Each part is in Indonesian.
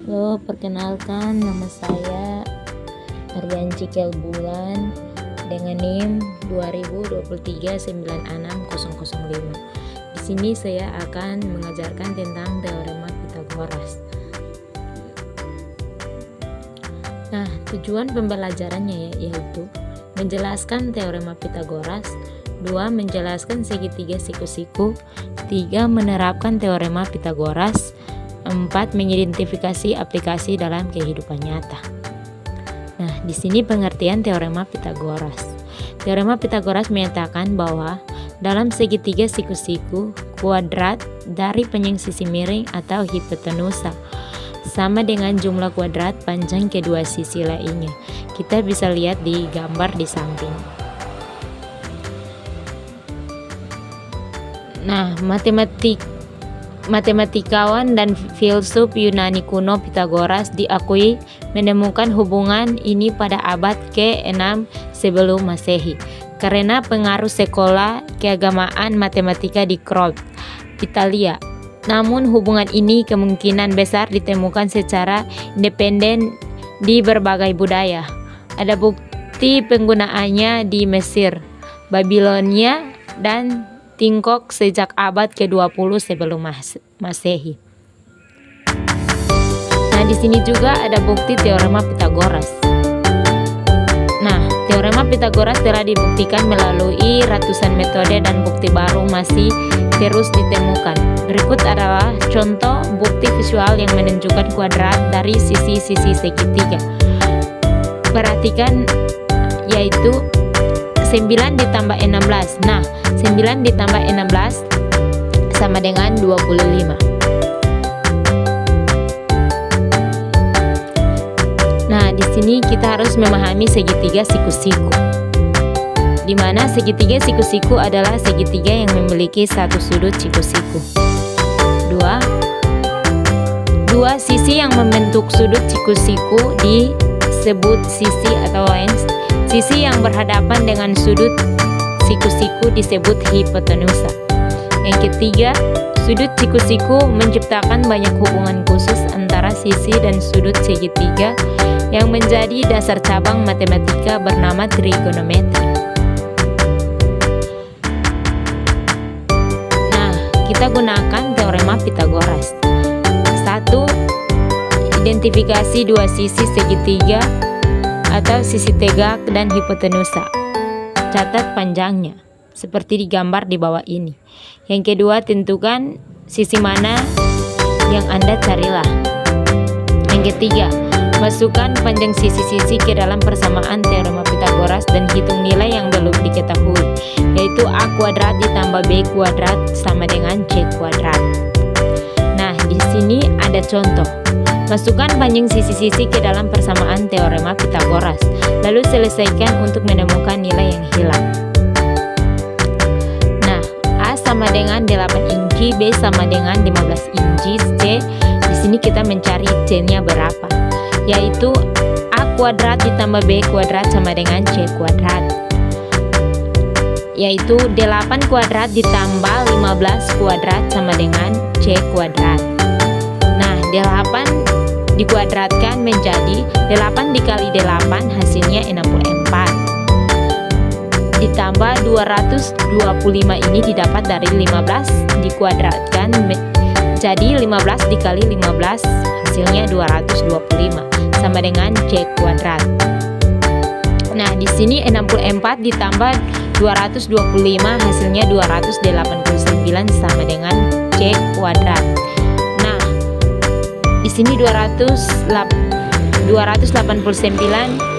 Halo, perkenalkan nama saya Aryan Cikel Bulan dengan NIM 2023966005. Di sini saya akan mengajarkan tentang teorema Pythagoras. Nah, tujuan pembelajarannya yaitu menjelaskan teorema Pythagoras, 2. Menjelaskan segitiga siku-siku, 3. Menerapkan teorema Pythagoras, 4. Mengidentifikasi aplikasi dalam kehidupan nyata. Nah, di sini pengertian teorema Pythagoras. Teorema Pythagoras menyatakan bahwa dalam segitiga siku-siku, kuadrat dari panjang sisi miring atau hipotenusa sama dengan jumlah kuadrat panjang kedua sisi lainnya. Kita bisa lihat di gambar di samping. Nah, matematikawan dan filsuf Yunani kuno Pythagoras diakui menemukan hubungan ini pada abad ke-6 sebelum Masehi karena pengaruh sekolah keagamaan matematika di Crotone, Italia. Namun hubungan ini kemungkinan besar ditemukan secara independen di berbagai budaya. Ada bukti penggunaannya di Mesir, Babilonia, dan Tiongkok sejak abad ke-20 sebelum Masehi. Nah, di sini juga ada bukti teorema Pythagoras. Nah, teorema Pythagoras telah dibuktikan melalui ratusan metode dan bukti baru masih terus ditemukan. Berikut adalah contoh bukti visual yang menunjukkan kuadrat dari sisi-sisi segitiga. Perhatikan, yaitu 9 ditambah 16. Nah, 9 ditambah 16 sama dengan 25. Nah, di sini kita harus memahami segitiga siku-siku, di mana segitiga siku-siku adalah segitiga yang memiliki satu sudut siku-siku. Dua sisi yang membentuk sudut siku-siku disebut sisi atau lens. Sisi yang berhadapan dengan sudut siku-siku disebut hipotenusa. Yang ketiga, sudut siku-siku menciptakan banyak hubungan khusus antara sisi dan sudut segitiga yang menjadi dasar cabang matematika bernama trigonometri. Nah, kita gunakan teorema Pythagoras. 1. Identifikasi dua sisi segitiga atau sisi tegak dan hipotenusa. Catat panjangnya seperti digambar di bawah ini. Yang kedua, tentukan sisi mana yang Anda carilah. Yang ketiga, masukkan panjang sisi-sisi ke dalam persamaan teorema Pythagoras dan hitung nilai yang belum diketahui, yaitu A kuadrat ditambah B kuadrat sama dengan C kuadrat. Nah, di sini ada contoh. Masukkan panjang sisi-sisi ke dalam persamaan teorema Pythagoras, lalu selesaikan untuk menemukan nilai yang hilang. Nah, A sama dengan 8 inci, B sama dengan 15 inci, C. Di sini kita mencari C-nya berapa, yaitu A kuadrat ditambah B kuadrat sama dengan C kuadrat, yaitu 8 kuadrat ditambah 15 kuadrat sama dengan C kuadrat. Nah, 8 dikuadratkan menjadi 8 dikali 8 hasilnya 64. Ditambah 225 ini didapat dari 15 dikuadratkan jadi 15 dikali 15 hasilnya 225 sama dengan C kuadrat. Nah, di sini 64 ditambah 225 hasilnya 289 sama dengan C kuadrat. Di sini 289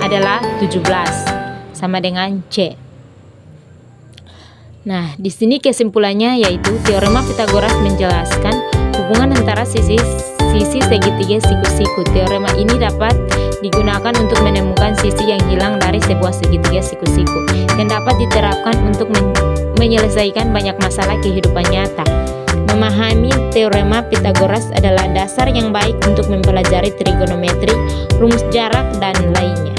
adalah 17 sama dengan C. Nah, di sini kesimpulannya yaitu teorema Pythagoras menjelaskan hubungan antara sisi segitiga siku-siku. Teorema ini dapat digunakan untuk menemukan sisi yang hilang dari sebuah segitiga siku-siku yang dapat diterapkan untuk menyelesaikan banyak masalah kehidupan nyata. Memahami teorema Pythagoras adalah dasar yang baik untuk mempelajari trigonometri, rumus jarak, dan lainnya.